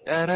Stars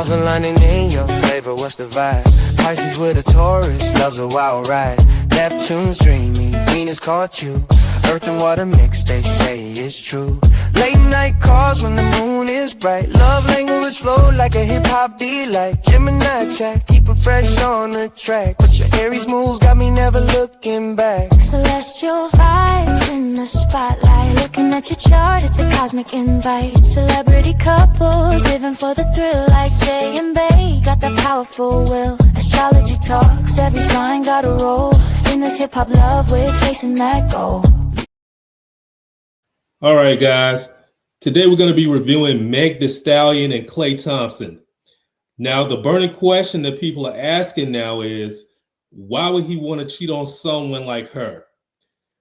aligning in your favor, what's the vibe? Pisces with a Taurus, loves a wild ride. Neptune's dreamy, Venus caught you. Earth and water mix, they say it's true. Late night calls when the moon is bright. Love language flow like a hip-hop delight. Gemini track, keep it fresh on the track. But your Aries moves got me never looking back. Celestial vibes in the spotlight. Looking at your chart, it's a cosmic invite. Celebrity couples living for the thrill like Jay and Bay. Got that powerful will. Astrology talks, every sign got a role. In this hip-hop love, we're chasing that goal. All right, guys. Today we're going to be reviewing Meg Thee Stallion and Klay Thompson. Now, the burning question that people are asking now is, why would he want to cheat on someone like her?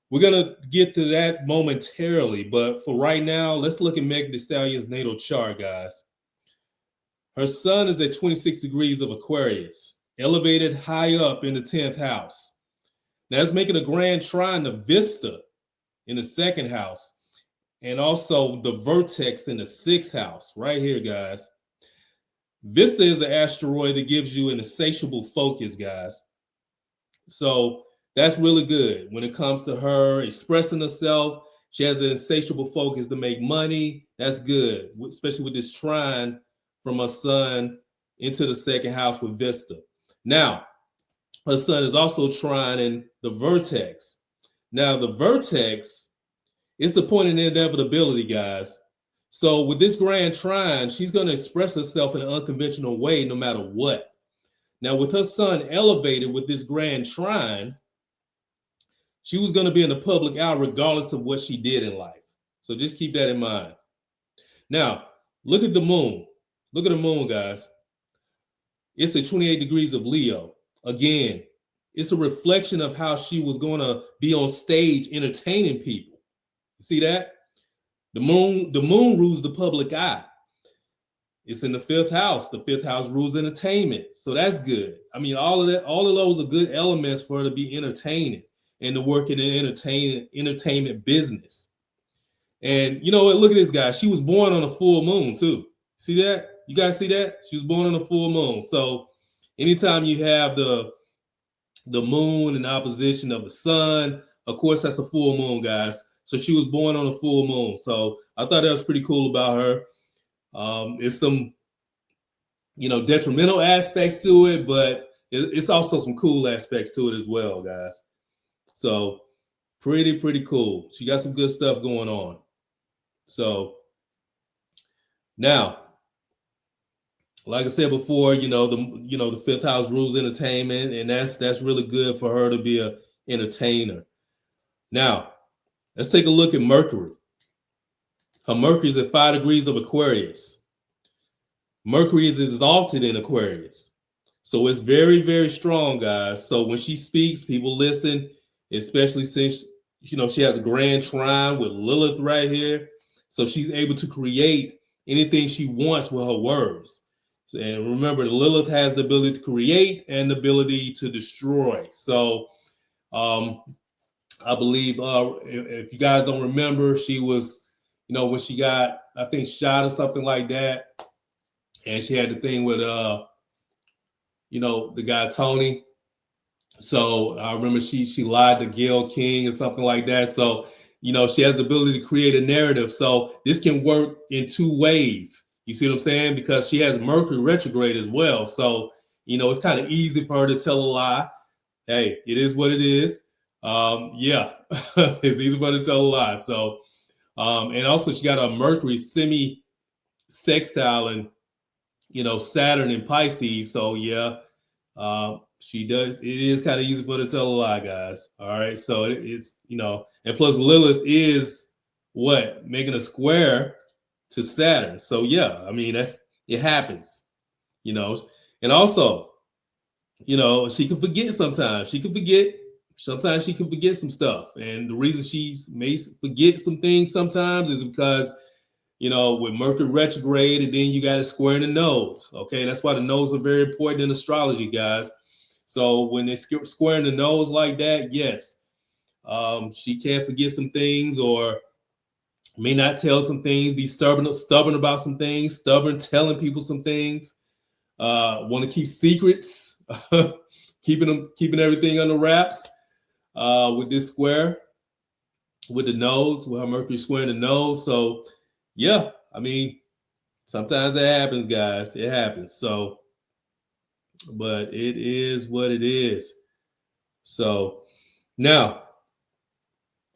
We're going to get to that momentarily, but for right now, let's look at Meg Thee Stallion's natal chart, guys. Her sun is at 26 degrees of Aquarius, elevated high up in the 10th house. Now, it's making a grand trine to Vesta in the 2nd house, and also the vertex in the 6th house, right here, guys. Vesta is an asteroid that gives you an insatiable focus, guys. So that's really good when it comes to her expressing herself. She has an insatiable focus to make money. That's good, especially with this trine from her sun into the 2nd house with Vesta. Now, her sun is also trining the vertex. Now, the vertex, it's the point of inevitability, guys. So with this grand trine, she's going to express herself in an unconventional way no matter what. Now, with her sun elevated with this grand trine, she was going to be in the public eye regardless of what she did in life. So just keep that in mind. Now, look at the moon. Look at the moon, guys. It's at 28 degrees of Leo. Again, it's a reflection of how she was going to be on stage entertaining people. See that? The moon rules the public eye. It's in the 5th house. The 5th house rules entertainment. So that's good. I mean, all of those are good elements for her to be entertaining and to work in the entertainment business. And you know what? Look at this guy. She was born on a full moon too. See that? You guys see that? She was born on a full moon. So anytime you have the moon in opposition of the sun, of course, that's a full moon, guys. So she was born on a full moon. So I thought that was pretty cool about her. It's some, detrimental aspects to it, but it's also some cool aspects to it as well, guys. So pretty cool. She got some good stuff going on. So now, like I said before, the 5th house rules entertainment, and that's really good for her to be an entertainer. Now, let's take a look at Mercury. Her Mercury is at 5 degrees of Aquarius. Mercury is exalted in Aquarius. So it's very, very strong, guys. So when she speaks, people listen, especially since, she has a grand trine with Lilith right here. So she's able to create anything she wants with her words. And remember, Lilith has the ability to create and the ability to destroy. So I believe, if you guys don't remember, she was, when she got, I think, shot or something like that. And she had the thing with, the guy, Tony. So I remember she lied to Gayle King or something like that. So, she has the ability to create a narrative. So this can work in 2 ways. You see what I'm saying? Because she has Mercury retrograde as well. So, it's kind of easy for her to tell a lie. Hey, it is what it is. It's easy for her to tell a lie. So, and also she got a Mercury semi-sextile and, Saturn in Pisces. So yeah, she does. It is kind of easy for her to tell a lie, guys. All right. So it's, and plus Lilith is making a square to Saturn. So yeah, I mean, it happens, and also, she can forget sometimes. Sometimes she can forget some stuff. And the reason she may forget some things sometimes is because, with Mercury retrograde, and then you got to square the nodes. Okay, that's why the nodes are very important in astrology, guys. So when they're squaring the nose like that, yes, she can't forget some things or may not tell some things, be stubborn about some things, stubborn telling people some things, want to keep secrets, keeping everything under wraps with this square, with the nose, with her Mercury squaring the nose. So yeah, I mean, sometimes it happens, guys. It happens. So, but it is what it is. So now,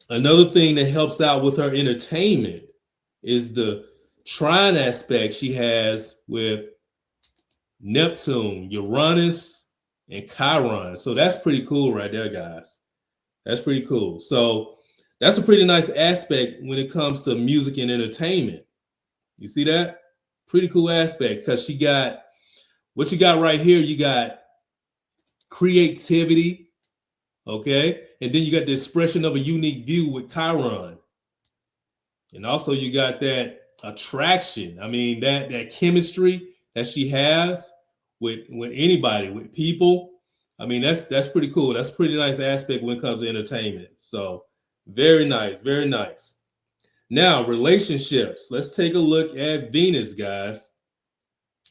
another thing that helps out with her entertainment is the trine aspect she has with Neptune, Uranus, and Chiron. So that's pretty cool right there, guys. That's pretty cool. So that's a pretty nice aspect when it comes to music and entertainment. You see that? Pretty cool aspect, because she got what you got right here. You got creativity, okay? And then you got the expression of a unique view with Chiron. And also you got that attraction. I mean, that chemistry that she has with anybody, with people. I mean, that's pretty cool. That's a pretty nice aspect when it comes to entertainment. So very nice, very nice. Now, relationships. Let's take a look at Venus, guys.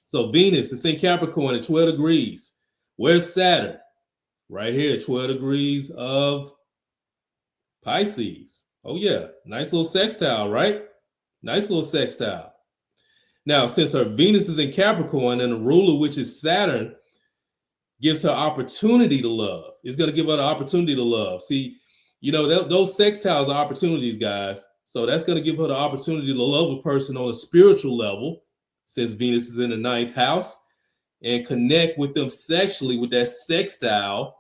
So Venus is in Capricorn at 12 degrees. Where's Saturn? Right here, 12 degrees of Pisces. Oh yeah, nice little sextile, right? Nice little sextile. Now, since her Venus is in Capricorn and the ruler, which is Saturn, gives her opportunity to love. It's going to give her the opportunity to love. See, you know, those sextiles are opportunities, guys. So that's going to give her the opportunity to love a person on a spiritual level, since Venus is in the 9th house, and connect with them sexually with that sextile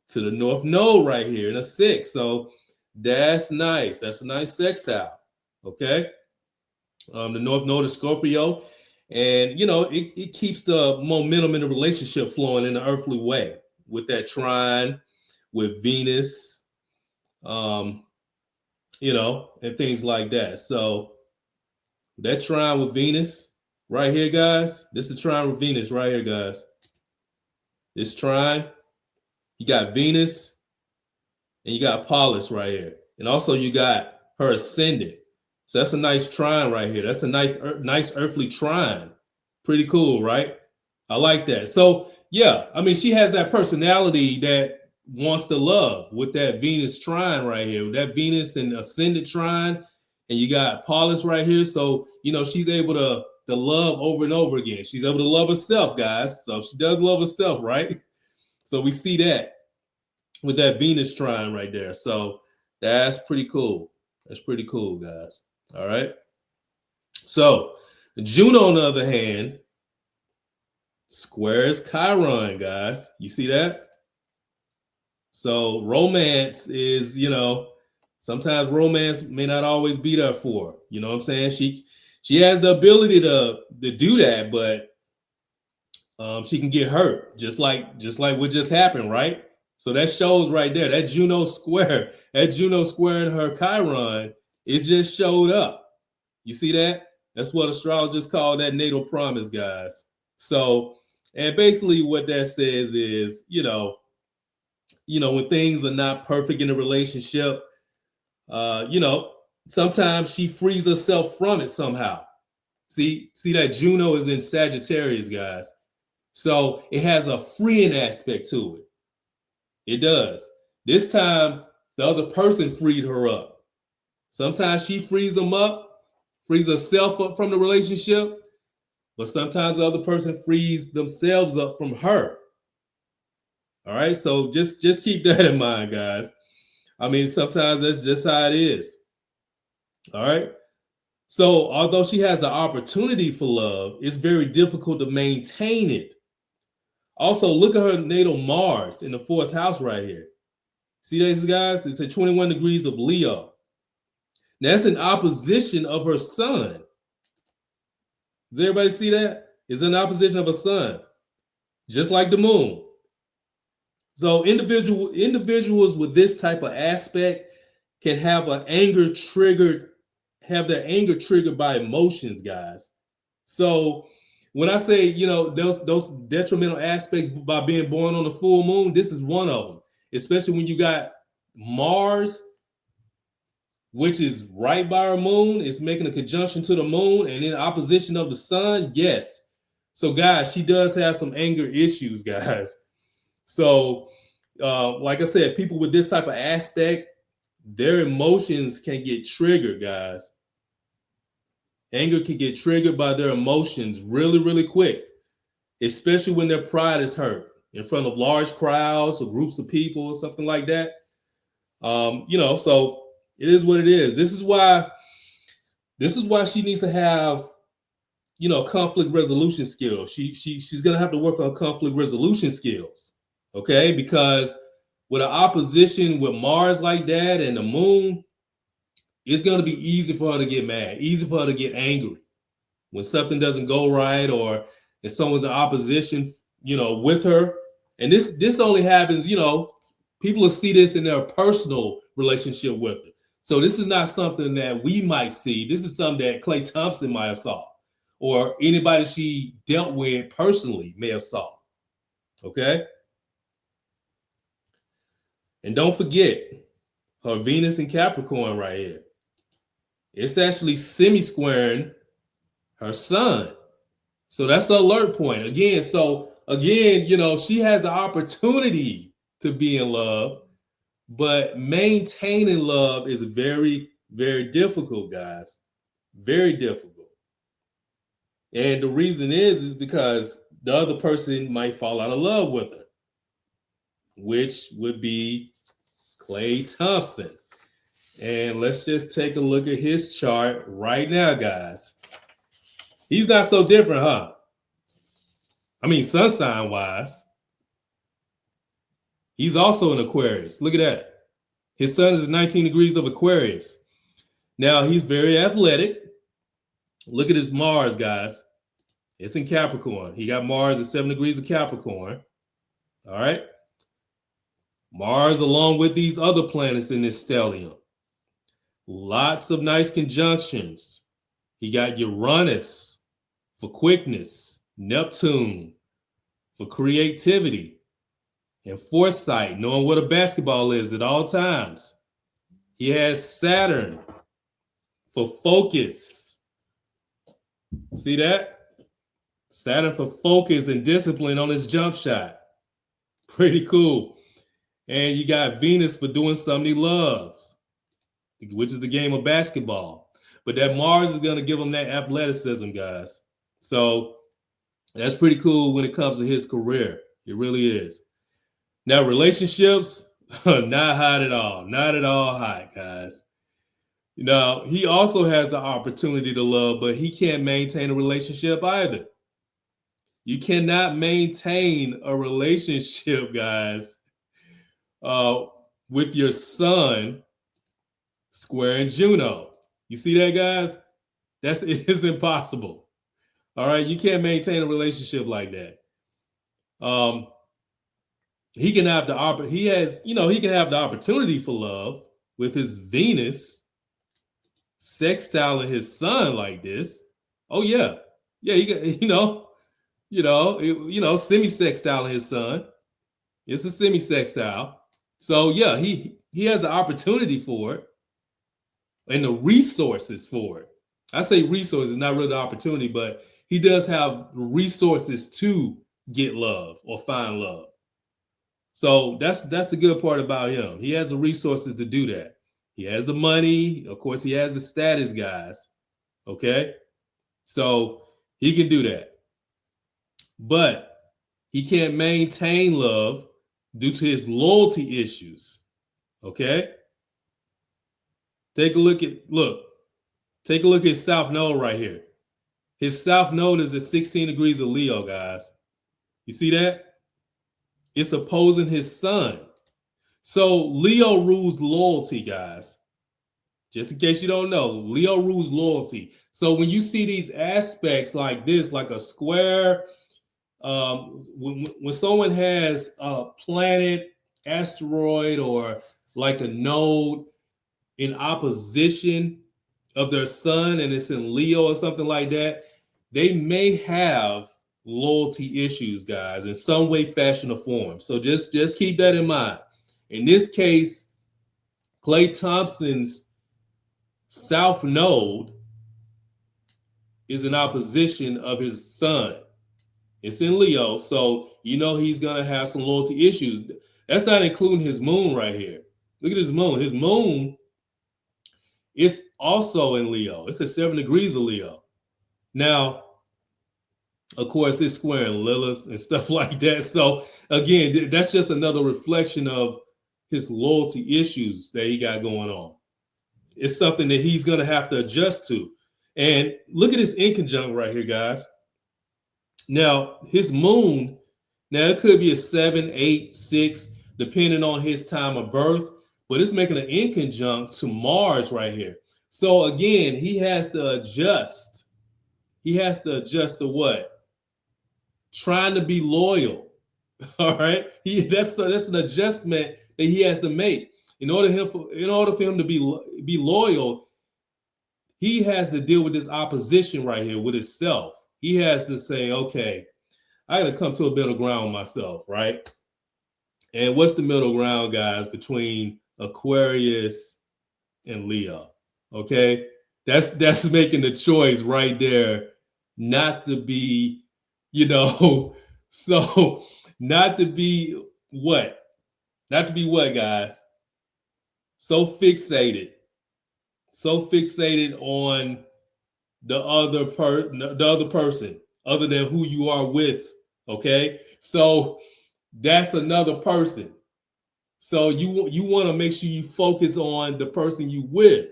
to the North Node right here in a 6. So that's nice. That's a nice sextile. Okay. The North Node is Scorpio. And, you know, it keeps the momentum in the relationship flowing in an earthly way with that trine, with Venus, you know, and things like that. So that trine with Venus right here, guys. This is trine with Venus right here, guys. This trine, you got Venus and you got Pallas right here. And also you got her ascendant. So that's a nice trine right here. That's a nice earthly trine. Pretty cool, right? I like that. So yeah, I mean, she has that personality that wants to love with that Venus trine right here, with that Venus and ascendant trine, and you got Pallas right here. So, you know, she's able to love over and over again. She's able to love herself, guys. So she does love herself, right? So we see that with that Venus trine right there. So that's pretty cool. That's pretty cool, guys. All right. So Juno, on the other hand, squares Chiron, guys. You see that? So romance is, you know, sometimes romance may not always be there for her. You know what I'm saying? She has the ability to do that, but she can get hurt, just like what just happened, right? So that shows right there, that Juno square in her Chiron, it just showed up. You see that? That's what astrologers call that natal promise, guys. So, and basically what that says is, you know, when things are not perfect in a relationship, you know, sometimes she frees herself from it somehow. See that Juno is in Sagittarius, guys. So it has a freeing aspect to it. It does. This time, the other person freed her up. Sometimes she frees them up, frees herself up from the relationship, but sometimes the other person frees themselves up from her. All right, so just keep that in mind, guys. I mean, sometimes that's just how it is. All right. So although she has the opportunity for love, it's very difficult to maintain it. Also, look at her natal Mars in the 4th house right here. See this, guys? It's at 21 degrees of Leo. That's in opposition of her sun. Does everybody see that? It's in opposition of her sun, just like the moon. So individuals with this type of aspect can have their anger triggered by emotions, guys. So when I say, those detrimental aspects by being born on the full moon, this is one of them. Especially when you got Mars, which is right by our moon, is making a conjunction to the moon and in opposition of the sun. Yes. So, guys, she does have some anger issues, guys. So, like I said, people with this type of aspect, their emotions can get triggered, guys. Anger can get triggered by their emotions really, really quick, especially when their pride is hurt in front of large crowds or groups of people or something like that. So it is what it is. This is why she needs to have, conflict resolution skills. She's gonna have to work on conflict resolution skills. Okay, because with an opposition with Mars like that and the moon, it's going to be easy for her to get mad, easy for her to get angry when something doesn't go right or if someone's in opposition, with her. And this only happens, people will see this in their personal relationship with her. So this is not something that we might see. This is something that Klay Thompson might have saw or anybody she dealt with personally may have saw. Okay? And don't forget her Venus in Capricorn right here. It's actually semi-squaring her sun. So that's the alert point. Again, she has the opportunity to be in love, but maintaining love is very, very difficult, guys. Very difficult. And the reason is because the other person might fall out of love with her, which would be Klay Thompson. And let's just take a look at his chart right now, guys. He's not so different, huh? I mean, sun sign wise. He's also an Aquarius. Look at that. His sun is at 19 degrees of Aquarius. Now, he's very athletic. Look at his Mars, guys. It's in Capricorn. He got Mars at 7 degrees of Capricorn. All right. Mars along with these other planets in this stellium. Lots of nice conjunctions. He got Uranus for quickness, Neptune for creativity and foresight, knowing what a basketball is at all times. He has Saturn for focus. See that? Saturn for focus and discipline on his jump shot. Pretty cool. And you got Venus for doing something he loves, which is the game of basketball. But that Mars is going to give him that athleticism, guys. So that's pretty cool when it comes to his career. It really is. Now, relationships, not hot at all. Not at all hot, guys. He also has the opportunity to love, but he can't maintain a relationship either. You cannot maintain a relationship, guys, with your sun squaring Juno. You see that, guys? It's impossible. All right, you can't maintain a relationship like that. He can have the opportunity for love with his Venus sextiling his sun like this. Oh yeah, he got semi-sextiling his sun. It's a semi-sextile. So yeah, he has the opportunity for it and the resources for it. I say resources, not really the opportunity, but he does have resources to get love or find love. So that's the good part about him. He has the resources to do that. He has the money. Of course, he has the status, guys. Okay? So he can do that. But he can't maintain love due to his loyalty issues. Okay? Take a look at his South Node right here. His South Node is at 16 degrees of Leo, guys. You see that? It's opposing his sun. So Leo rules loyalty, guys. Just in case you don't know, Leo rules loyalty. So when you see these aspects like this, like a square, when someone has a planet, asteroid, or like a node in opposition of their sun and it's in Leo or something like that, they may have loyalty issues, guys, in some way, fashion, or form. So just keep that in mind. In this case, Klay Thompson's South Node is in opposition of his sun. It's in Leo, so you know he's going to have some loyalty issues. That's not including his moon right here. Look at his moon. His moon is also in Leo. It's at 7 degrees of Leo. Now, of course, it's squaring Lilith and stuff like that. So, again, that's just another reflection of his loyalty issues that he got going on. It's something that he's going to have to adjust to. And look at his inconjunct right here, guys. Now, his moon, now it could be a 7, 8, 6, depending on his time of birth, but it's making an inconjunct to Mars right here. So again, he has to adjust. He has to adjust to what? Trying to be loyal. All right. That's an adjustment that he has to make. In order for him to be loyal, he has to deal with this opposition right here with himself. He has to say, okay, I got to come to a middle ground myself, right? And what's the middle ground, guys, between Aquarius and Leo? Okay, that's making the choice right there, not to be, so not to be what? Not to be what, guys? So fixated on the other person other than who you are with. Okay, so that's another person. So you want to make sure you focus on the person you with.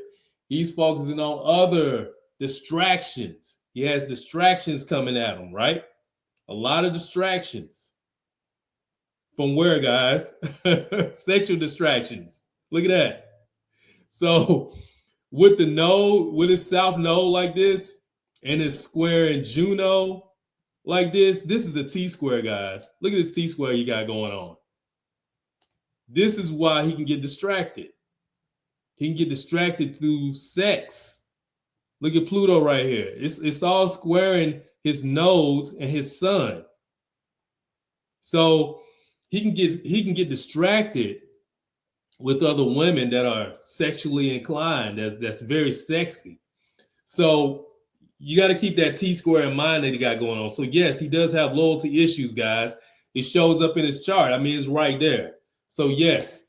He's focusing on other distractions. He has distractions coming at him, right? A lot of distractions. From where, guys? Sexual distractions. Look at that. So with the node, with his south node like this, and his square in Juno like this is the T-square, guys. Look at this T-square you got going on. This is why he can get distracted. He can get distracted through sex. Look at Pluto right here. It's all squaring his nodes and his sun. So he can get distracted with other women that are sexually inclined. That's very sexy. So you got to keep that T-square in mind that he got going on. So yes, he does have loyalty issues, guys. It shows up in his chart. I mean, it's right there. So yes,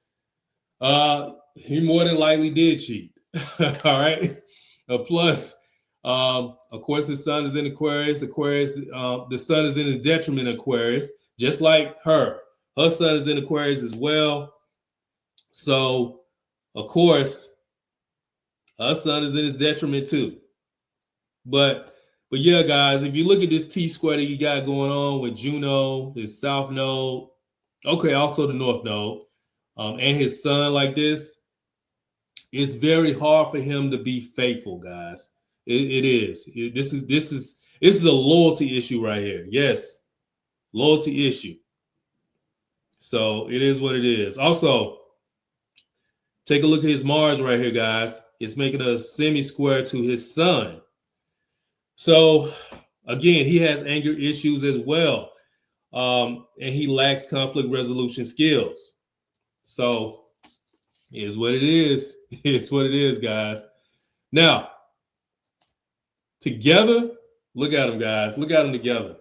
he more than likely did cheat. All right. Plus, of course, his sun is in Aquarius. The sun is in his detriment Aquarius, just like her. Her sun is in Aquarius as well. So, of course, her sun is in his detriment too. But yeah, guys, if you look at this T-square that you got going on with Juno, his south node, okay, also the north node, and his sun like this, it's very hard for him to be faithful, guys. It is. This is a loyalty issue right here. Yes, loyalty issue. So it is what it is. Also, take a look at his Mars right here, guys. It's making a semi-square to his sun. So again, he has anger issues as well. And he lacks conflict resolution skills. So it's what it is. It's what it is, guys. Now, together, look at them, guys. Look at them together.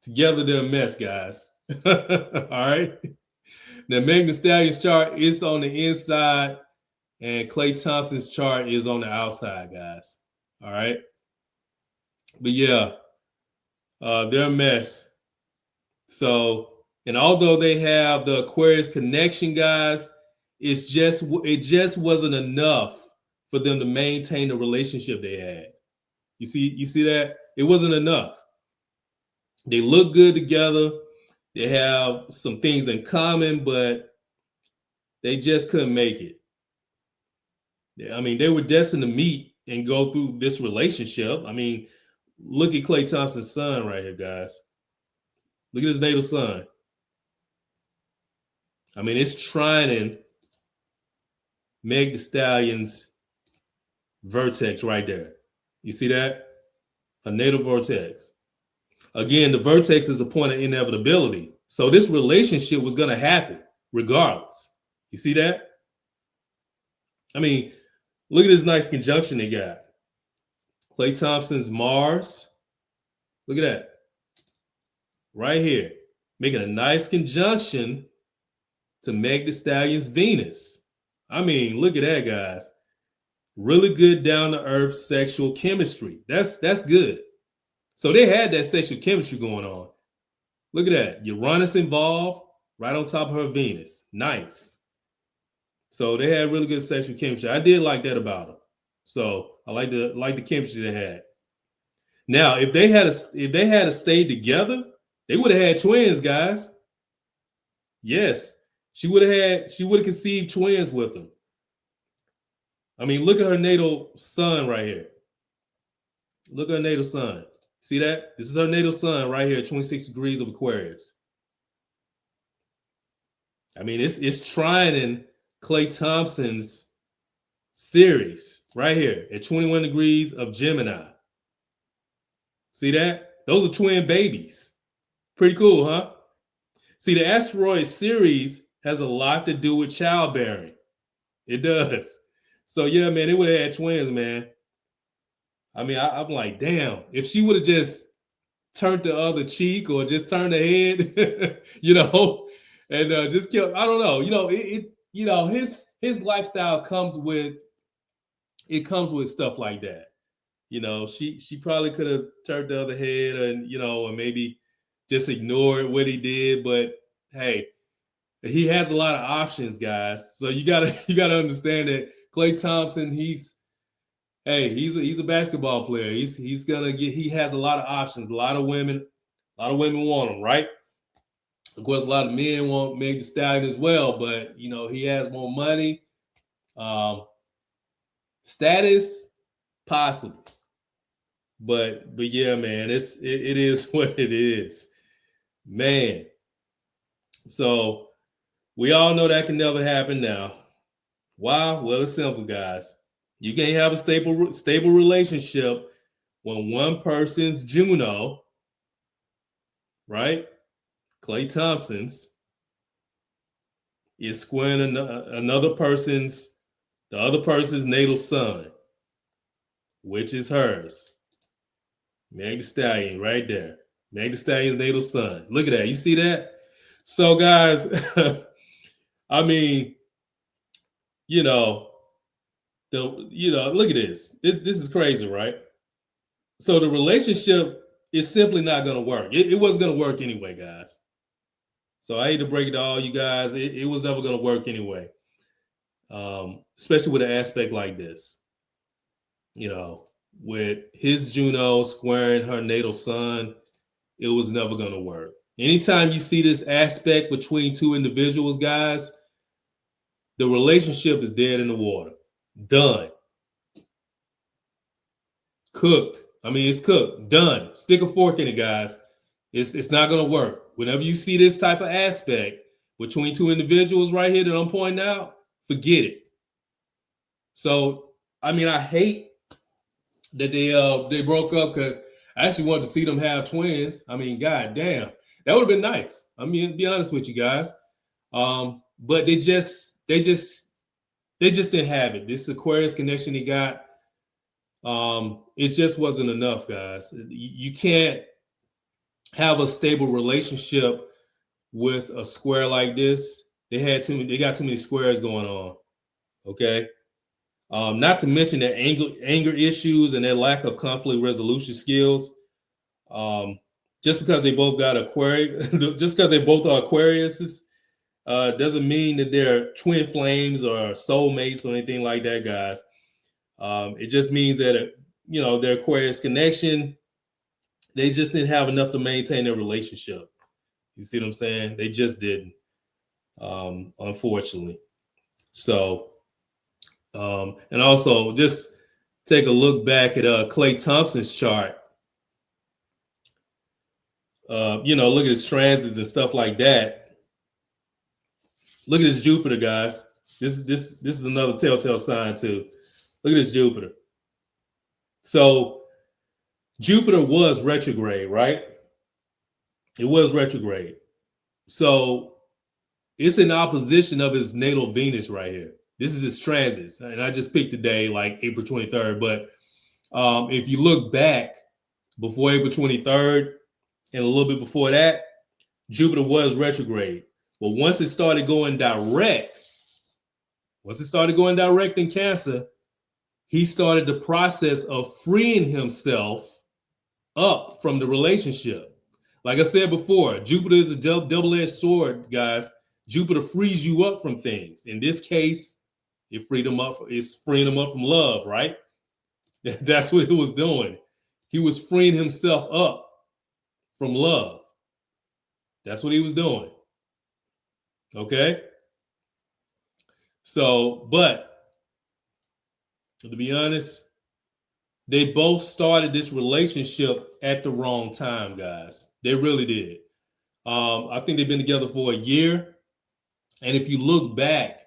Together, they're a mess, guys. All right. Now, Megan Thee Stallion's chart is on the inside, and Klay Thompson's chart is on the outside, guys. All right. But yeah, they're a mess. So, and although they have the Aquarius connection, guys, it just wasn't enough for them to maintain the relationship they had. You see that? It wasn't enough. They look good together. They have some things in common, but they just couldn't make it. I mean, they were destined to meet and go through this relationship. I mean, look at Klay Thompson's sun right here, guys. Look at his natal sun. I mean, it's trining Meg Thee Stallion's vertex right there. You see that? her natal vortex. Again, the vertex is a point of inevitability. So this relationship was going to happen regardless. You see that? I mean, look at this nice conjunction they got. Klay Thompson's Mars. Look at that. Right here. Making a nice conjunction to Meg Thee Stallion's Venus. I mean, look at that, guys. Really good down-to-earth sexual chemistry. That's good. So they had that sexual chemistry going on. Look at that. Uranus involved right on top of her Venus. Nice. So they had really good sexual chemistry. I did like that about them. So I like the chemistry they had. Now, if they had stayed together, they would have had twins, guys. Yes, she would have conceived twins with them. I mean, look at her natal sun right here. Look at her natal sun. See that? This is her natal sun right here, 26 degrees of Aquarius. I mean, it's trining Klay Thompson's Ceres right here at 21 degrees of Gemini. See that? Those are twin babies. Pretty cool, huh? See, the asteroid Ceres has a lot to do with childbearing. It does. So, yeah, man, they would have had twins, man. I mean, I'm like, damn, if she would have just turned the other cheek or just turned her head, you know, and just killed, I don't know, you know, his lifestyle comes with stuff like that. You know, she probably could have turned the other head and, you know, and maybe just ignored what he did. But hey, he has a lot of options, guys. So you gotta understand that Klay Thompson, he's a basketball player. He has a lot of options. A lot of women want him, right? Of course, a lot of men want Meg Thee Stallion as well, but you know, he has more money. Status, possible. But yeah, man, it is what it is. Man. So we all know that can never happen now. Why? Well, it's simple, guys. You can't have a stable relationship when one person's Juno, right? Klay Thompson's is squaring the other person's natal sun, which is hers. Meg Thee Stallion right there. Meg Thee Stallion's natal sun. Look at that. You see that? So, guys, I mean, look at this. This is crazy, right? So the relationship is simply not going to work. It wasn't going to work anyway, guys. So I hate to break it to all you guys. It was never going to work anyway, especially with an aspect like this. You know, with his Juno squaring her natal sun, it was never going to work. Anytime you see this aspect between two individuals, guys, the relationship is dead in the water. Done. Cooked. I mean, it's cooked. Done. Stick a fork in it, guys. It's not going to work. Whenever you see this type of aspect between two individuals right here that I'm pointing out, forget it. So, I mean, I hate that they broke up because I actually wanted to see them have twins. I mean, god damn. That would have been nice. I mean, to be honest with you guys. But they just didn't have it. This Aquarius connection he got, it just wasn't enough, guys. You can't have a stable relationship with a square like this. They got too many squares going on. Okay. Not to mention their anger issues and their lack of conflict resolution skills. Just because they both got Aquarius, just because they both are Aquariuses, doesn't mean that they're twin flames or soulmates or anything like that, guys. It just means that, their Aquarius connection, they just didn't have enough to maintain their relationship. You see what I'm saying? They just didn't, unfortunately. So, and also just take a look back at Klay Thompson's chart. Look at his transits and stuff like that. Look at his Jupiter, guys. This is another telltale sign too. Look at this Jupiter. So Jupiter was retrograde, right? It was retrograde. So it's in opposition of his natal Venus right here. This is his transits. And I just picked the day, like April 23rd. But if you look back before April 23rd and a little bit before that, Jupiter was retrograde. But once it started going direct in Cancer, he started the process of freeing himself up from the relationship. Like I said before, Jupiter is a double-edged sword, guys. Jupiter frees you up from things. In this case, it's freeing him up from love, right? That's what it was doing. He was freeing himself up from love. That's what he was doing. Okay? So, but to be honest, they both started this relationship at the wrong time, guys. They really did. I think they've been together for a year. And if you look back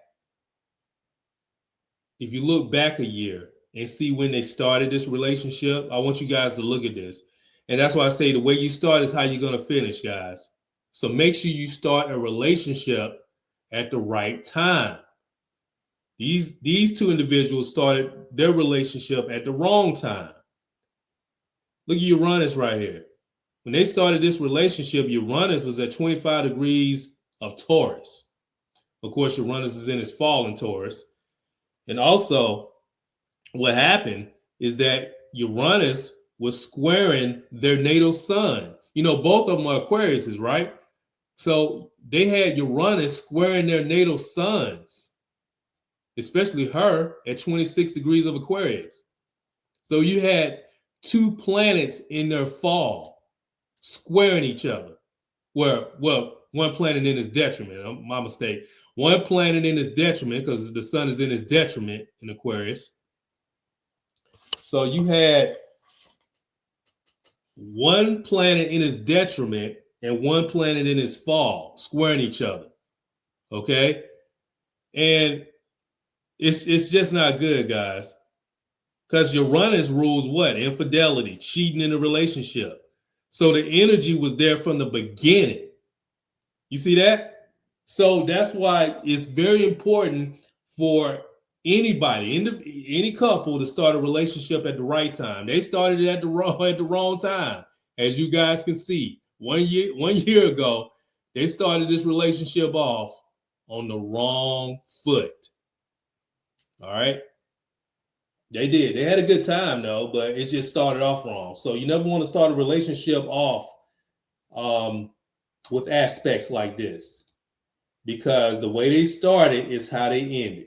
a year and see when they started this relationship, I want you guys to look at this. And that's why I say the way you start is how you're going to finish, guys. So make sure you start a relationship at the right time. These two individuals started their relationship at the wrong time. Look at Uranus right here. When they started this relationship, Uranus was at 25 degrees of Taurus. Of course, Uranus is in his fall in Taurus. And also, what happened is that Uranus was squaring their natal sun. You know, both of them are Aquariuses, right? So they had Uranus squaring their natal suns, especially her at 26 degrees of Aquarius. So you had two planets in their fall squaring each other. Well, one planet in his detriment. My mistake. One planet in his detriment because the sun is in his detriment in Aquarius. So you had one planet in his detriment and one planet in his fall squaring each other. Okay? And it's just not good, guys. Because Uranus rules what? Infidelity, cheating in a relationship. So the energy was there from the beginning. You see that? So that's why it's very important for anybody, any couple, to start a relationship at the right time. They started it at the wrong time, as you guys can see. 1 year ago, they started this relationship off on the wrong foot. All right. They did. They had a good time though, but it just started off wrong. So you never want to start a relationship off with aspects like this, because the way they started is how they ended.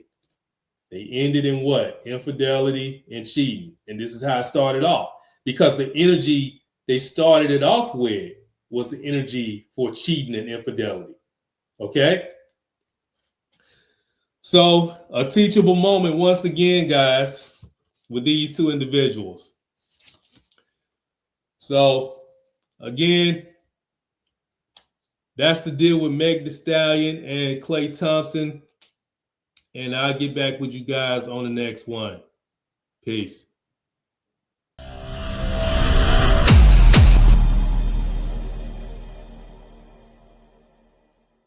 They ended in what? Infidelity and cheating. And this is how it started off, because the energy they started it off with was the energy for cheating and infidelity. Okay? So a teachable moment once again, guys, with these two individuals. So again, that's the deal with Meg Thee Stallion and Klay Thompson. And I'll get back with you guys on the next one. Peace.